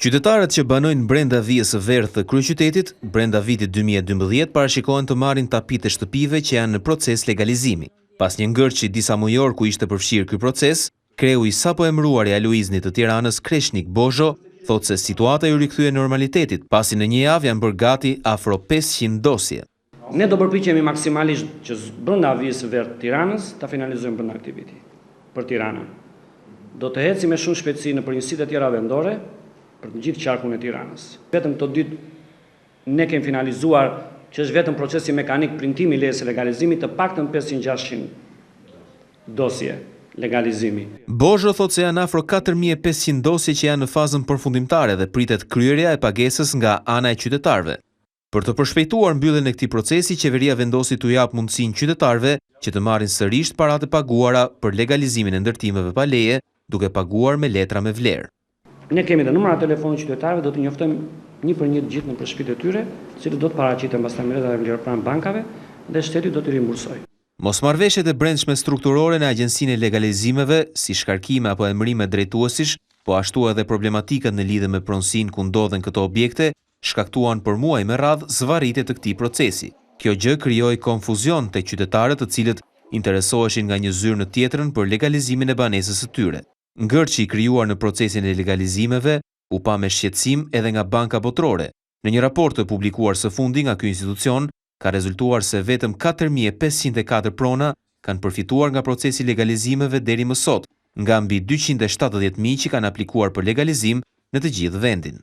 Qytetarët që banojnë brenda vijës së verdhë të kryeqytetit, brenda vitit 2012 parashikohen të marrin tapit e shtëpive që janë në proces legalizimi. Pas një ngërçi disa mujor ku ishte përfshirë ky proces, kreu i sapo emëruar i Aluiznit të Tiranës, Kreshnik Bozho, thotë se situata ju rikthye normalitetit, pasi në një javë janë bërë gati afro 500 dosje. Ne do përpiqemi maksimalisht që brenda vijës së verdhë të Tiranës ta finalizojmë brenda këtij viti për Tiranën. Do të ecim me shumë shpejtësi në përgjithësitë e tjera vendore për të gjithë qarkun e Tiranës. Vetëm këto ditë ne kemi finalizuar që është vetëm procesi mekanik printimi lejes së legalizimit të paktën 500-600 dosje legalizimi. Bozho thotë se janë afro 4500 dosje që janë në fazën përfundimtare dhe pritet kryerja e pagesës nga ana e qytetarëve. Për të përshpejtuar mbylljen e këtij procesi, qeveria vendosi t'u jap mundësinë qytetarëve që të marrin sërish paratë e paguara për legalizimin e ndërtimeve pa leje, duke paguar me letra me vlerë. Ne kemi dhe numrat e telefonit qytetarëve, do të njoftojmë një për një të gjithë në shtëpitë e tyre, cilët do të paraqiten pastaj me letra e vlerë pranë bankave dhe shteti do t'i rimbursojë. Mosmarrveshjet e brendshme strukturore në Agjencinë e Legalizimeve, si shkarkime apo emërime drejtuesish, po ashtu edhe problematikët në lidhje me pronësinë ku ndodhen këto objekte, shkaktuan për muaj me radhë zvarritje të këtij procesi. Kjo gjë krijoi konfuzion tek qytetarët të cilët interesoheshin nga një zyrë në tjetrën për legalizimin e banesës së tyre. Ngërçi i krijuar në procesin e legalizimeve u pa me shqetësim edhe nga Banka Botërore. Në një raport të publikuar së fundi nga ky institucion, ka rezultuar se vetëm 4504 prona kanë përfituar nga procesi i legalizimeve deri më sot, nga mbi 270.000 që kanë aplikuar për legalizim në të gjithë vendin.